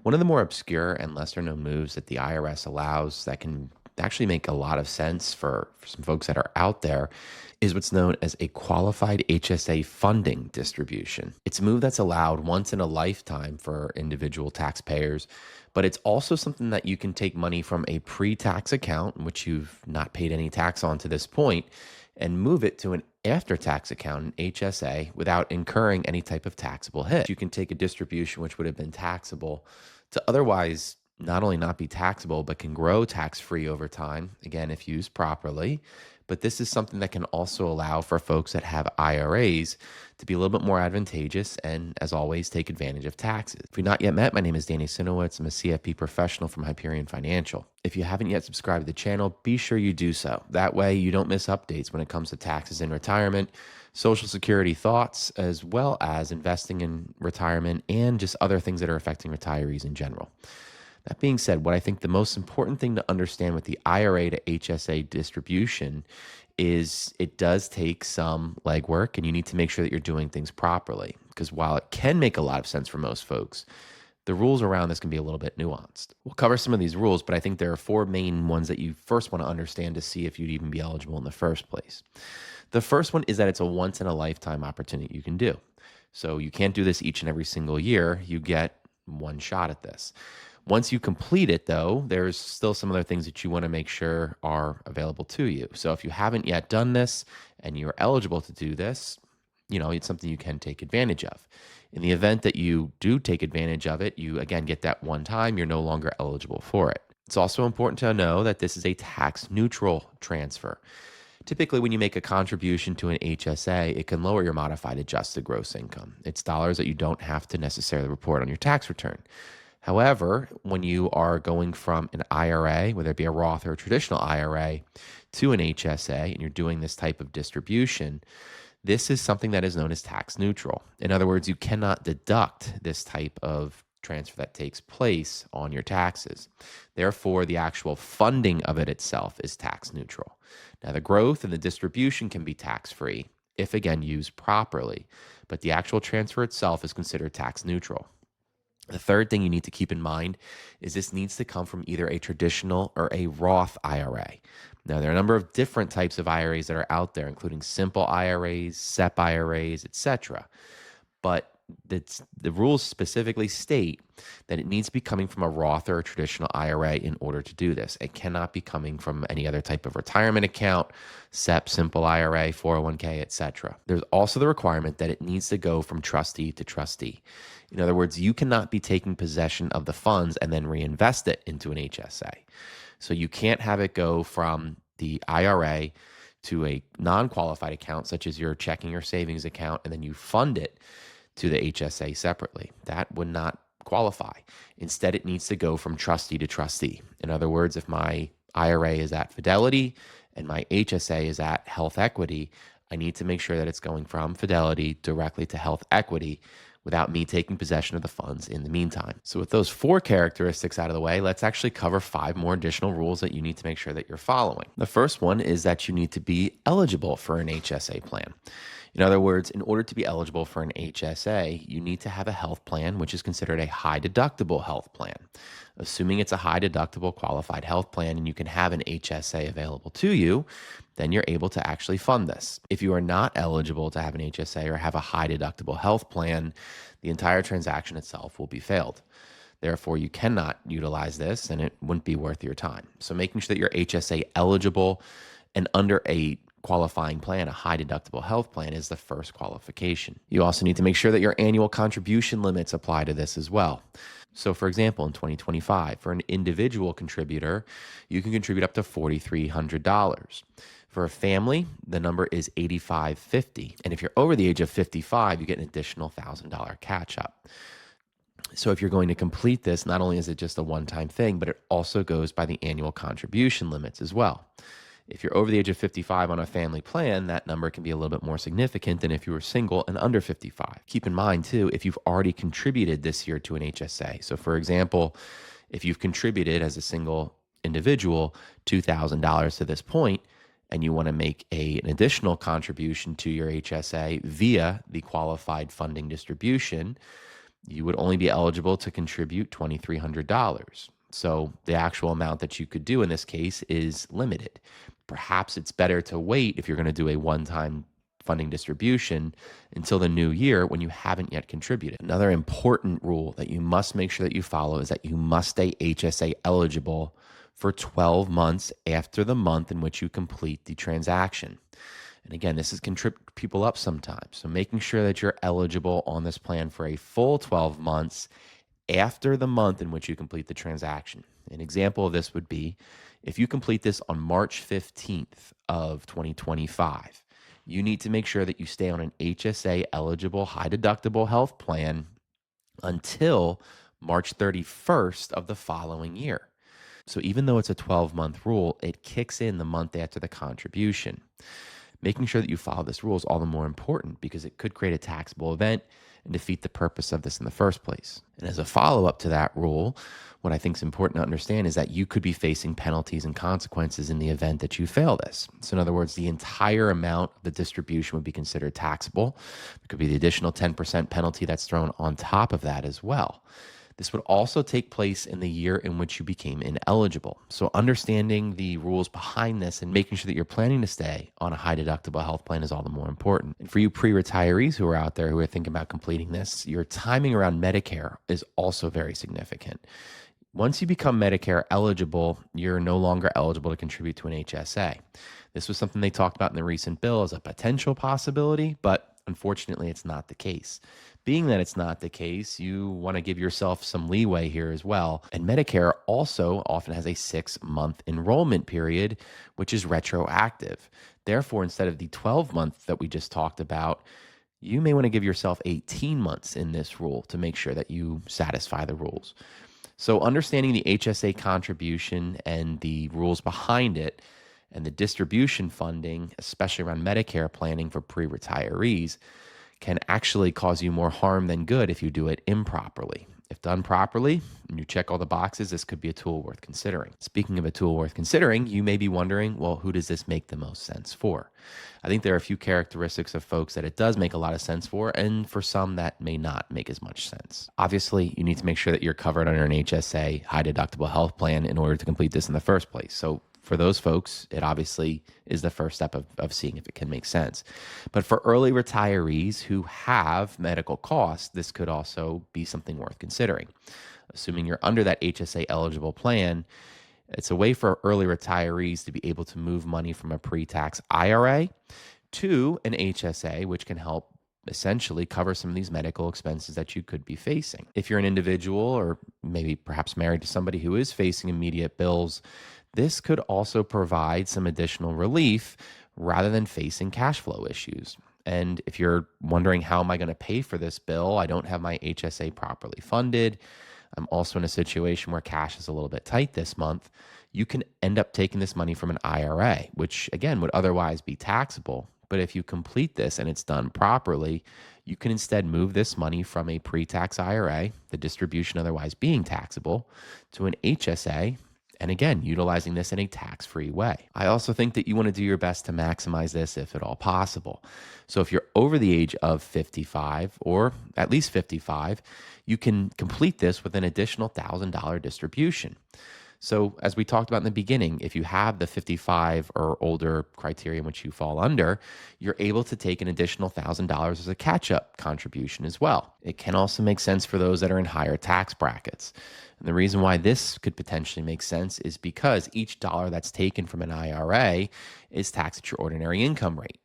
One of the more obscure and lesser known moves that the IRS allows that can actually make a lot of sense for some folks that are out there is what's known as a qualified HSA funding distribution. It's a move that's allowed once in a lifetime for individual taxpayers, but it's also something that you can take money from a pre-tax account, in which you've not paid any tax on to this point, and move it to an after-tax account, an HSA, without incurring any type of taxable hit. You can take a distribution which would have been taxable to otherwise not only not be taxable, but can grow tax-free over time, again, if used properly. But this is something that can also allow for folks that have IRAs to be a little bit more advantageous and, as always, take advantage of taxes. If you're not yet met, my name is Danny Cieniewicz. I'm a CFP professional from Hyperion Financial. If you haven't yet subscribed to the channel, be sure you do so. That way you don't miss updates when it comes to taxes in retirement, Social Security thoughts, as well as investing in retirement and just other things that are affecting retirees in general. That being said, what I think the most important thing to understand with the IRA to HSA distribution is it does take some legwork, and you need to make sure that you're doing things properly. Because while it can make a lot of sense for most folks, the rules around this can be a little bit nuanced. We'll cover some of these rules, but I think there are four main ones that you first want to understand to see if you'd even be eligible in the first place. The first one is that it's a once in a lifetime opportunity you can do. So you can't do this each and every single year. You get one shot at this. Once you complete it, though, there's still some other things that you want to make sure are available to you. So if you haven't yet done this and you're eligible to do this, it's something you can take advantage of. In the event that you do take advantage of it, you again get that one time, you're no longer eligible for it. It's also important to know that this is a tax neutral transfer. Typically, when you make a contribution to an HSA, it can lower your modified adjusted gross income. It's dollars that you don't have to necessarily report on your tax return. However, when you are going from an IRA, whether it be a Roth or a traditional IRA, to an HSA, and you're doing this type of distribution, this is something that is known as tax neutral. In other words, you cannot deduct this type of transfer that takes place on your taxes. Therefore, the actual funding of it itself is tax neutral. Now, the growth and the distribution can be tax-free if, again, used properly, but the actual transfer itself is considered tax neutral. The third thing you need to keep in mind is this needs to come from either a traditional or a Roth IRA. Now, there are a number of different types of IRAs that are out there, including simple IRAs, SEP IRAs, etc. But the rules specifically state that it needs to be coming from a Roth or a traditional IRA in order to do this. It cannot be coming from any other type of retirement account, SEP, simple IRA, 401k, etc. There's also the requirement that it needs to go from trustee to trustee. In other words, you cannot be taking possession of the funds and then reinvest it into an HSA. So you can't have it go from the IRA to a non-qualified account, such as your checking or savings account, and then you fund it to the HSA separately. That would not qualify. Instead, it needs to go from trustee to trustee. In other words, if my IRA is at Fidelity and my HSA is at Health Equity, I need to make sure that it's going from Fidelity directly to Health Equity without me taking possession of the funds in the meantime. So with those four characteristics out of the way, let's actually cover 5 more additional rules that you need to make sure that you're following. The first one is that you need to be eligible for an HSA plan. In other words, in order to be eligible for an HSA, you need to have a health plan, which is considered a high deductible health plan. Assuming it's a high deductible qualified health plan and you can have an HSA available to you, then you're able to actually fund this. If you are not eligible to have an HSA or have a high deductible health plan, the entire transaction itself will be failed. Therefore, you cannot utilize this and it wouldn't be worth your time. So making sure that you're HSA eligible and under a qualifying plan, a high deductible health plan, is the first qualification. You also need to make sure that your annual contribution limits apply to this as well. So for example, in 2025, for an individual contributor, you can contribute up to $4,300. For a family, the number is $8,550. And if you're over the age of 55, you get an additional $1,000 catch up. So if you're going to complete this, not only is it just a one-time thing, but it also goes by the annual contribution limits as well. If you're over the age of 55 on a family plan, that number can be a little bit more significant than if you were single and under 55. Keep in mind, too, if you've already contributed this year to an HSA. So, for example, if you've contributed as a single individual $2,000 to this point, and you want to make an additional contribution to your HSA via the qualified funding distribution, you would only be eligible to contribute $2,300. So the actual amount that you could do in this case is limited. Perhaps it's better to wait if you're going to do a one-time funding distribution until the new year when you haven't yet contributed. Another important rule that you must make sure that you follow is that you must stay HSA eligible for 12 months after the month in which you complete the transaction. And again, this can trip people up sometimes. So making sure that you're eligible on this plan for a full 12 months after the month in which you complete the transaction. An example of this would be if you complete this on March 15th of 2025, you need to make sure that you stay on an HSA eligible high deductible health plan until March 31st of the following year. So even though it's a 12-month rule, it kicks in the month after the contribution. Making sure that you follow this rule is all the more important because it could create a taxable event and defeat the purpose of this in the first place. And as a follow-up to that rule, what I think is important to understand is that you could be facing penalties and consequences in the event that you fail this. So in other words, the entire amount of the distribution would be considered taxable. It could be the additional 10% penalty that's thrown on top of that as well. This would also take place in the year in which you became ineligible. So understanding the rules behind this and making sure that you're planning to stay on a high deductible health plan is all the more important. And for you pre-retirees who are out there who are thinking about completing this, your timing around Medicare is also very significant. Once you become Medicare eligible, you're no longer eligible to contribute to an HSA. This was something they talked about in the recent bill as a potential possibility, but unfortunately, it's not the case. Being that it's not the case, you want to give yourself some leeway here as well. And Medicare also often has a 6-month enrollment period, which is retroactive. Therefore, instead of the 12-month that we just talked about, you may want to give yourself 18 months in this rule to make sure that you satisfy the rules. So understanding the HSA contribution and the rules behind it and the distribution funding, especially around Medicare planning for pre-retirees, can actually cause you more harm than good if you do it improperly. If done properly and you check all the boxes, this could be a tool worth considering. Speaking of a tool worth considering, you may be wondering, well, who does this make the most sense for? I think there are a few characteristics of folks that it does make a lot of sense for, and for some that may not make as much sense. Obviously, you need to make sure that you're covered under an HSA high deductible health plan in order to complete this in the first place. So for those folks, it obviously is the first step of seeing if it can make sense. But for early retirees who have medical costs, this could also be something worth considering. Assuming you're under that HSA eligible plan, it's a way for early retirees to be able to move money from a pre-tax IRA to an HSA, which can help essentially cover some of these medical expenses that you could be facing. If you're an individual or maybe perhaps married to somebody who is facing immediate bills, this could also provide some additional relief rather than facing cash flow issues. And if you're wondering, how am I going to pay for this bill? I don't have my HSA properly funded. I'm also in a situation where cash is a little bit tight this month. You can end up taking this money from an IRA, which again would otherwise be taxable. But if you complete this and it's done properly, you can instead move this money from a pre-tax IRA, the distribution otherwise being taxable, to an HSA, and again, utilizing this in a tax-free way. I also think that you want to do your best to maximize this if at all possible. So if you're over the age of 55 or at least 55, you can complete this with an additional $1,000 distribution. So as we talked about in the beginning, if you have the 55 or older criteria in which you fall under, you're able to take an additional $1,000 as a catch-up contribution as well. It can also make sense for those that are in higher tax brackets. And the reason why this could potentially make sense is because each dollar that's taken from an IRA is taxed at your ordinary income rate.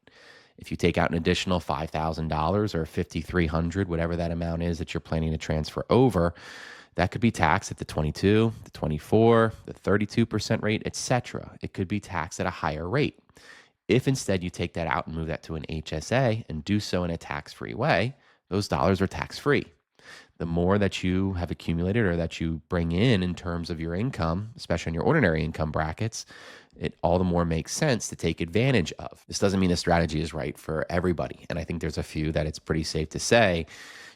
If you take out an additional $5,000 or $5,300, whatever that amount is that you're planning to transfer over, that could be taxed at the 22, the 24, the 32% rate, etc. It could be taxed at a higher rate. If instead you take that out and move that to an HSA and do so in a tax-free way, those dollars are tax-free. The more that you have accumulated or that you bring in terms of your income, especially in your ordinary income brackets, it all the more makes sense to take advantage of. This doesn't mean the strategy is right for everybody. And I think there's a few that it's pretty safe to say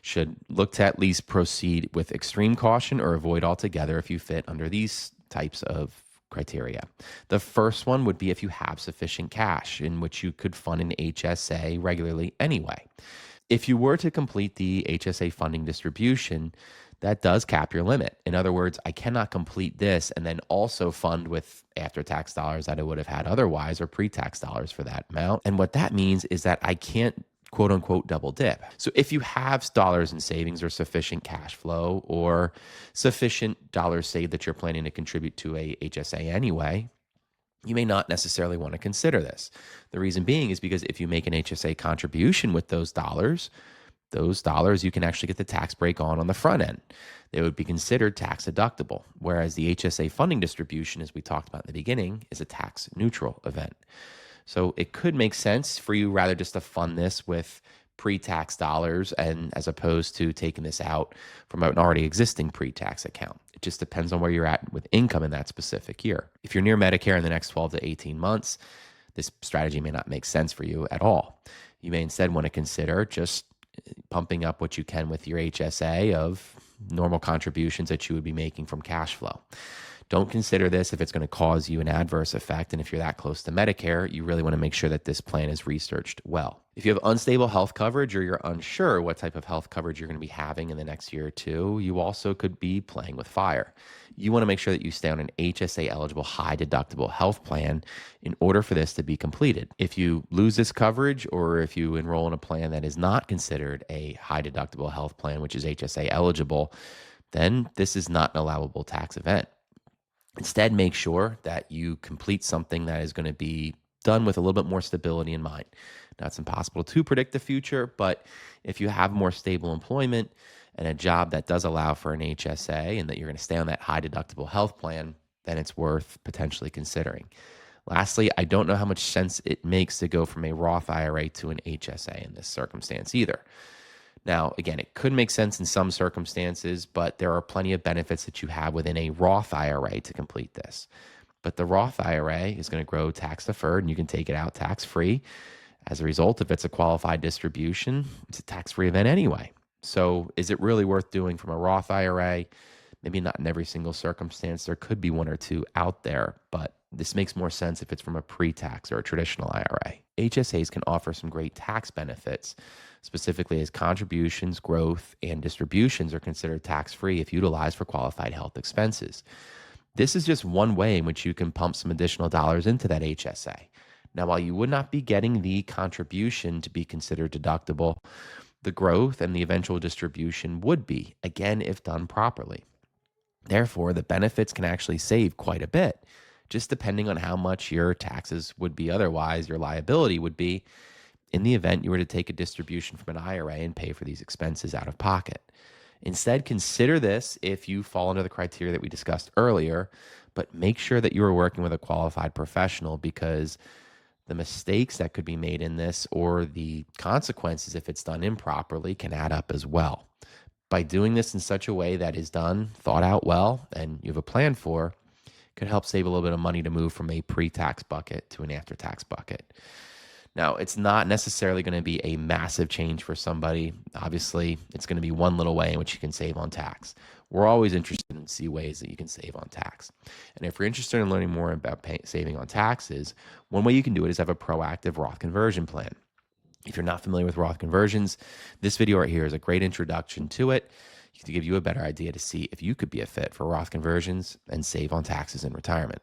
should look to at least proceed with extreme caution or avoid altogether if you fit under these types of criteria. The first one would be if you have sufficient cash in which you could fund an HSA regularly anyway. If you were to complete the HSA funding distribution, that does cap your limit. In other words, I cannot complete this and then also fund with after tax dollars that I would have had otherwise, or pre tax dollars for that amount. And what that means is that I can't quote unquote double dip. So if you have dollars in savings or sufficient cash flow or sufficient dollars saved that you're planning to contribute to a HSA anyway, you may not necessarily want to consider this. The reason being is because if you make an HSA contribution with those dollars you can actually get the tax break on the front end. They would be considered tax deductible, whereas the HSA funding distribution, as we talked about in the beginning, is a tax neutral event. So it could make sense for you rather just to fund this with pre-tax dollars and as opposed to taking this out from an already existing pre-tax account. It just depends on where you're at with income in that specific year. If you're near Medicare in the next 12 to 18 months, this strategy may not make sense for you at all. You may instead want to consider just pumping up what you can with your HSA of normal contributions that you would be making from cash flow. Don't consider this if it's going to cause you an adverse effect. And if you're that close to Medicare, you really want to make sure that this plan is researched well. If you have unstable health coverage or you're unsure what type of health coverage you're going to be having in the next year or two, you also could be playing with fire. You want to make sure that you stay on an HSA eligible high deductible health plan in order for this to be completed. If you lose this coverage or if you enroll in a plan that is not considered a high deductible health plan, which is HSA eligible, then this is not an allowable tax event. Instead, make sure that you complete something that is going to be done with a little bit more stability in mind. Now, it's impossible to predict the future, but if you have more stable employment and a job that does allow for an HSA and that you're going to stay on that high deductible health plan, then it's worth potentially considering. Lastly, I don't know how much sense it makes to go from a Roth IRA to an HSA in this circumstance either. Now, again, it could make sense in some circumstances, but there are plenty of benefits that you have within a Roth IRA to complete this. But the Roth IRA is going to grow tax deferred and you can take it out tax free. As a result, if it's a qualified distribution, it's a tax free event anyway. So is it really worth doing from a Roth IRA? Maybe not in every single circumstance. There could be one or two out there, but this makes more sense if it's from a pre-tax or a traditional IRA. HSAs can offer some great tax benefits, specifically as contributions, growth, and distributions are considered tax-free if utilized for qualified health expenses. This is just one way in which you can pump some additional dollars into that HSA. Now, while you would not be getting the contribution to be considered deductible, the growth and the eventual distribution would be, again, if done properly. Therefore, the benefits can actually save quite a bit, just depending on how much your taxes would be otherwise, your liability would be in the event you were to take a distribution from an IRA and pay for these expenses out of pocket. Instead, consider this if you fall under the criteria that we discussed earlier, but make sure that you are working with a qualified professional because the mistakes that could be made in this or the consequences if it's done improperly can add up as well. By doing this in such a way that is done, thought out well, and you have a plan for, could help save a little bit of money to move from a pre-tax bucket to an after-tax bucket. Now, it's not necessarily going to be a massive change for somebody. Obviously, it's going to be one little way in which you can save on tax. We're always interested in see ways that you can save on tax. And if you're interested in learning more about saving on taxes, one way you can do it is have a proactive Roth conversion plan. If you're not familiar with Roth conversions, this video right here is a great introduction to it to give you a better idea to see if you could be a fit for Roth conversions and save on taxes in retirement.